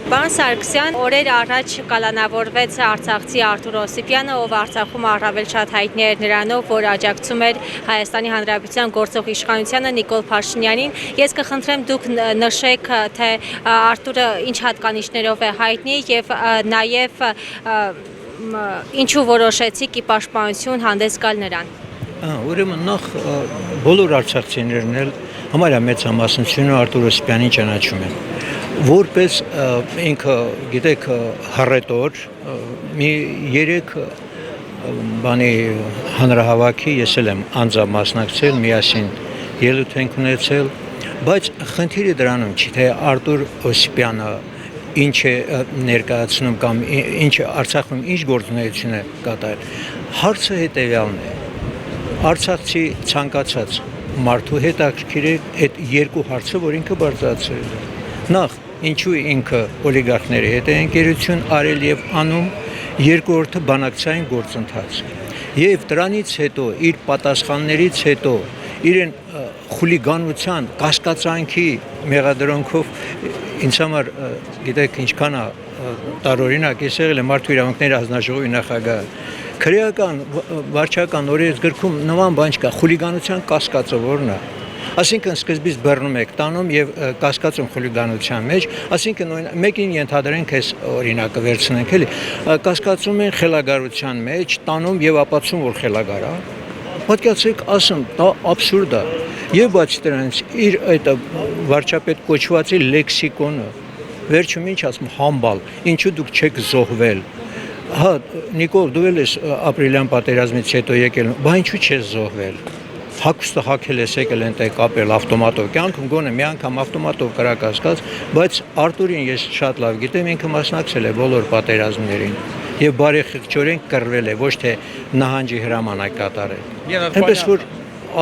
Պարոն Սարգսյան, օրեր առաջ կալանավորվեց արցախցի Արթուր Օսիպյանը, ով Արցախում առավել շատ հայտնի էր նրանով, որ աջակցում էր Հայաստանի Հանրապետության գործող իշխանությանը Նիկոլ Փաշինյանին։ Ես կխնդրեմ դուք նշեք, թե Արթուրը ինչ հատկանիշներով է հայտնի եւ նաեւ ինչու որոշեցիք ի պաշտպանություն հանդես գալ նրան։ Ուրեմն նախ բոլոր արցախցիներն էլ համարյա մեծ համասնությունը Արթուր Օսիպյանին ճանաչում են։ Որպես ինքը գիտեք հռետոր մի 3 բանի հանրահավաքի ես էլ եմ անձամբ մասնակցել, միասին ելույթ ենք ունեցել, բայց խնդիրը դրանում չի, թե Արթուր Օսիպյանը ինչ է ներկայացնում կամ ինչ Արցախում ինչ գործունեություն է կատարել։ Հարցը հետևյալն է. Արցախցի ցանկացած մարդու հետաքրքիր է այդ երկու հարցը, որ ինքը բարձրացրել է։ Նախ ինչու ինքը օլիգարխների հետ է ընկերություն արել եւ անում, երկրորդը բանակցային գործընթաց։ Եվ դրանից հետո իր պատասխաններից հետո իրեն խուլիգանության, կասկածանքի մեղադրանքով ինձ համար գիտեք ինչքան է տարօրինակ ես եղել եմ Մարդու իրավունքների հանձնաժողովի նախագահ։ Քրեական վարչական օրենսգրքում նման բան չկա, խուլիգանության կասկածը որն է։ Այսինքն սկզբից բռնում եք տանում եւ կասկածում խուլիգանության մեջ, այսինքն մեկին ենթադրենք այս օրինակը վերցնենք էլի, կասկածում են խելագարության մեջ, տանում եւ ապացում որ խելագար է։ Պատկերացրեք, ասում, դա աբսուրդ է։ Եվ բացի դրանից իր այդ վարչապետ կոչվածի լեքսիկոնը վերջում ինչ ասում համբալ, ինչու դուք չեք զոհվել։ Հա, Նիկոլ, դու էլ ես ապրիլյան պատերազմից հետո եկել, բա ինչու չես զոհվել։ Հակուստը հակել ես եկել ընտե կապել ավտոմատով, կյանքում գոնե մի անգամ ավտոմատով կրակասկած, բայց Արթուրին ես շատ լավ գիտեմ, ինքը մասնակցել է բոլոր պատերազմներին եւ բարեխիղճորեն կռվել է, ոչ թե նահանջի հրամանակ կատարել։ Այնպես որ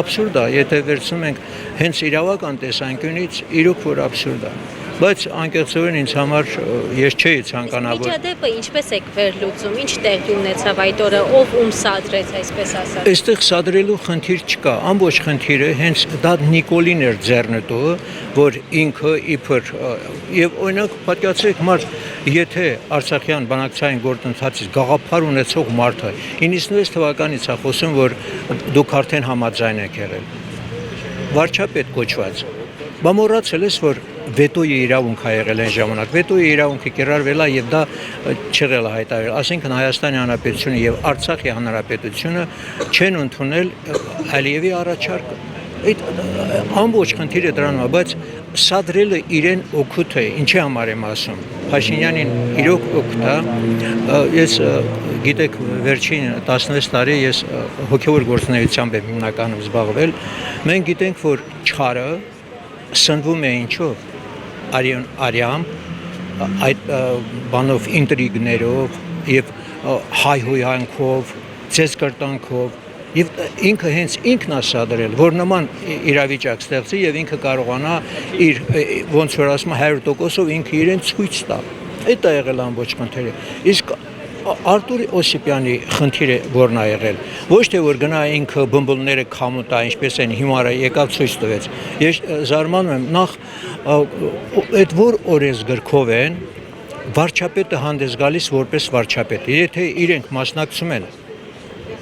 աբսուրդ է, եթե վերցնում ենք հենց իրավական տեսանկյունից, իրոք որ աբսուրդ է։ Բայց անկեղծորեն ինձ համար ես չէի ցանկանա որ Միջադեպը ինչպես եք վերլուծում, ինչ տեղի ունեցավ այդ օրը, ով ում սադրեց, այսպես ասած։ Այստեղ սադրելու խնդիր չկա, ամբողջ խնդիրը հենց դա Նիկոլին էր ձեռնտուը, որ ինքը իբր եւ օրինակ պատկերացրեք մարդ, եթե Արցախյան բանակցային գործընթացից գաղափար ունեցող մարդը 96 թվականից է խոսում, որ դուք արդեն համաձայն եք եղել։ Վարչապետ կոչված։ Բա մոռացել ես, որ վետոյի իրավունք ա եղել այն ժամանակ, վետոյի իրավունքը կիրառվել է եւ դա չեղել է հայտարարել, ասենքն Հայաստանի Հանրապետությունը եւ Արցախի Հանրապետությունը չեն ընդունել Ալիևի առաջարկը։ Այդ ամբողջ խնդիրը դրանում է, բայց սադրելը իրեն օգուտ է, ինչի համար եմ ասում։ Փաշինյանին իրոք օգուտ է։ Ես գիտեք վերջին 16 տարի ես հոգեվոր գործունեությամբ եմ հիմնականում զբաղվել։ Մենք գիտենք, որ չարը սնվում է ինչով արյամբ, այդ բանով ինտրիգներով եւ հայհոյանքով, ցեսկրտանքով եւ ինքը հենց ինքն է սադրել, որ նման իրավիճակ ստեղծի եւ ինքը կարողանա իր ոնց որ ասում 100%-ով ինքը իրեն ցույց տա։ Այդ է եղել ամբողջ խնդիրը։ Իսկ Արթուր Օսիպյանի խնդիրը որն է եղել, ոչ թե որ գնա ինքը բմբլները քամուտա, ինչպես են հիմա եկավ ցույց տվեց։ Ես զարմանում եմ, նախ այդ որ օրենսգրքով են վարչապետը հանդես գալիս որպես վարչապետ։ Եթե իրենք մասնակցում են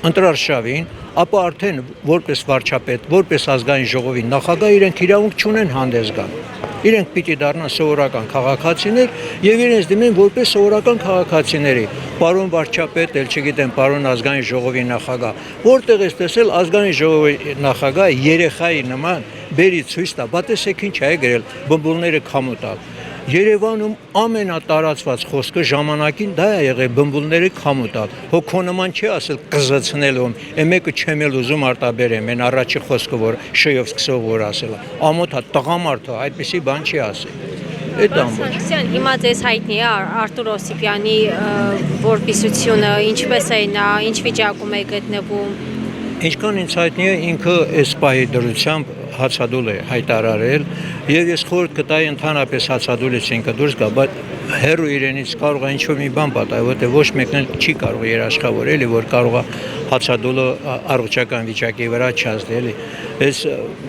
ընտրարշավին, ապա արդեն որպես վարչապետ, որպես ազգային ժողովի նախագահ իրենք իրավունք չունեն հանդես գալ։ Իրենք պիտի դառնան սովորական քաղաքացիներ եւ իրենց դիմեն որպես սովորական քաղաքացիների։ Պարոն վարչապետ, ել չգիտեմ, պարոն ազգային ժողովի նախագահ, որտեղ ես տեսել ազգային ժողովի նախագահը երեխայի նման բերի ցույց տա, բա տեսեք ինչ է գրել, բմբուլները քամուտալ։ Երևանում ամենատարածված խոսքը ժամանակին դա է եղել բմբուլները քամուտալ։ Հո նման չի ասել կզացնելում, մեկը չեմ էլ ուզում արտաբերեմ, այն առաջի խոսքը որ շեյով սկսող որ ասել։ Ամոթա տղամարդը այդպեսի բան չի ասել։ Այդ ամբողջ։ Սարգսյան, հիմա ձեզ հայտնի է Արթուր Օսիպյանի որպիսությունը, ինչպես է նա, ինչ վիճակում է գտնվում։ Ինչքան ինձ հայտնի է, ինքը այս պահի դրությամբ հացադուլ է հայտարարել եւ ես խորհուրդ կտայի ընդհանրապես հացադուլից ինքը դուրս գա, բայց հերո իրենից կարող է ինչ-որ մի բան պատահի, որտեղ ոչ մեկն էլ չի կարող երաշխավորել, որ կարող է հացադուլը առողջական վիճակի վրա չազդի, էլի։ Այս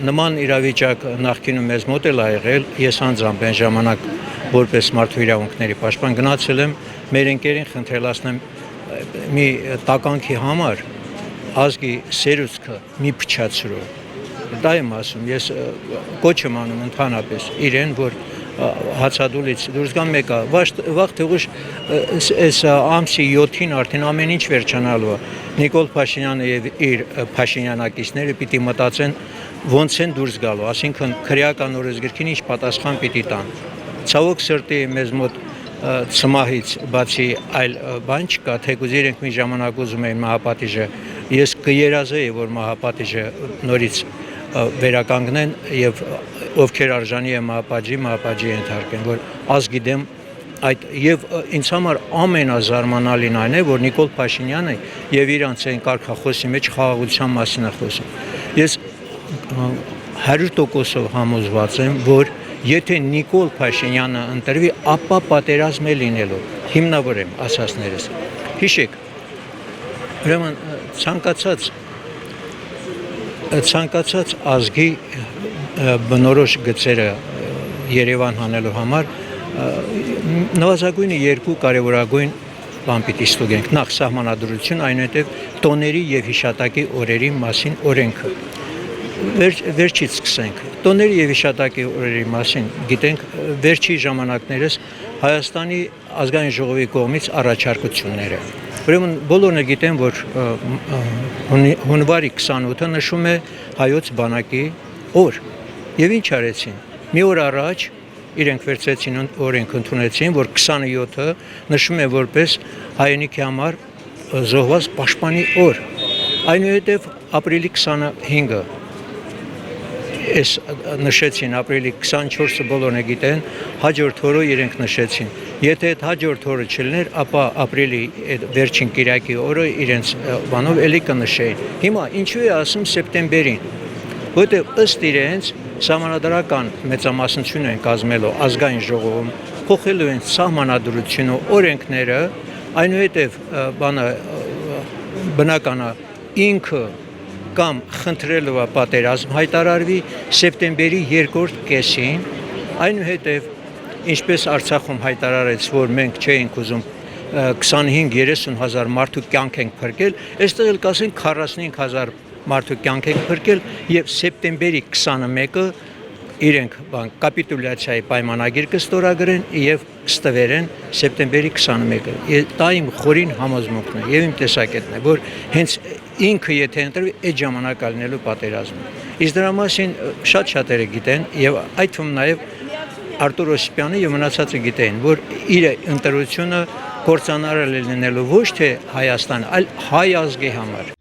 նման իրավիճակ նախկինում մեզ մոտ էլ ա եղել, ես անձամբ այն ժամանակ որպես մարդու իրավունքների պաշտպան գնացել եմ մեր ընկերին խնդրելացնեմ մի տականքի համար ազգի սերուցքը մի փչացրու։ Դա եմ ասում, ես կոչ եմ անում ընդհանրապես իրեն, որ հացադուլից դուրս գամ մեկը, վաղ թողուշ այս ամսի 7-ին արդեն ամեն ինչ վերջանալու է։ Նիկոլ Փաշինյանը եւ իր փաշինյանակիցները պիտի մտածեն ոնց են դուրս գալու, այսինքն քրեական օրենսգրքին ինչ պատասխան պիտի տան։ Ցավոք սրտի մեզ մոտ ծմահից բացի այլ բան չկա, թեկուզ իրենք մի ժամանակ ուզում էին մահապատիժը, ես կերազեի, որ մահապատիժը նորից վերականգնեն եւ ովքեր արժանի է մահապատժի ենթարկեն, որ ազգի դեմ այդ եւ ինձ համար ամենազարմանալին այն է, որ Նիկոլ Փաշինյանը եւ իրանց այն կարգախոսի մեջ խաղաղության մասին է խոսում։ Ես 100% համոզված եմ, որ եթե Նիկոլ Փաշինյանը ընտրվի, ապա պատերազմ է լինելու։ Հիմնավոր եմ ասածներս։ Հիշեք, ուրեմն ցանկացած ազգի բնորոշ գծերը Երևան հանելու համար նվազագույնը երկու կարևորագույն բան պիտի ստուգենք։ Նախ սահմանադրություն, այնուհետև տոների եւ հիշատակի օրերի մասին օրենքը։ Վերջից սկսենք։ Տոների եւ հիշատակի օրերի մասին գիտենք վերջի ժամանակներս Հայաստանի ազգային ժողովի կողմից առաջարկությունները։ Ուրեմն բոլորը գիտեն, որ հունվարի 28-ը նշում է հայոց բանակի օր։ Եվ ինչ արեցին։ Մի օր առաջ իրենք վերցրեցին օրենք ընդունեցին, որ 27-ը նշում է որպես հայրենիքի համար զոհված պաշտպանի օր։ Այնուհետև ապրիլի 25-ը այս նշեցին, ապրիլի 24-ը բոլորն գիտեն, հաջորդ օրը իրենք նշեցին։ Եթե այդ հաջորդ օրը չլիներ, ապա ապրիլի վերջին կիրակի օրը իրենց բանով էլի կնշեին։ Հիմա ինչու է ասում սեպտեմբերին, որտեղ ըստ իրենց սահմանադրական մեծամասնություն են կազմելու ազգային ժողովում, փոխելու են սահմանադրությունը, օրենքները, այնուհետև բնականա ինքը կամ խնդրելու է պատերազմ հայտարարվի սեպտեմբերի 2-րդ կեսին, այնուհետև ինչպես Արցախում հայտարարեց, որ մենք չէինք ուզում 25-30 հազար մարդու կյանք ենք փրկել, այստեղ էլ կասենք 45 հազար մարդու կյանք ենք փրկել եւ սեպտեմբերի 21-ը իրենք կապիտուլյացիայի պայմանագիր կստորագրեն եւ կստվերեն սեպտեմբերի 21-ը։ Դա իմ խորին համոզմունքն է եւ իմ տեսակետն է, որ հենց ինքը եթե ընտրվի, այդ ժամանակ ալնելու պատերազմը։ Իսկ դրա մասին շատ-շատերը գիտեն եւ այդ թվում նաեւ Արտուր Օսիպյանը եւ մնացածը գիտեն, որ իր ընտրությունը կործանարը լինելու ոչ թե Հայաստան, այլ հայ ազգի համար։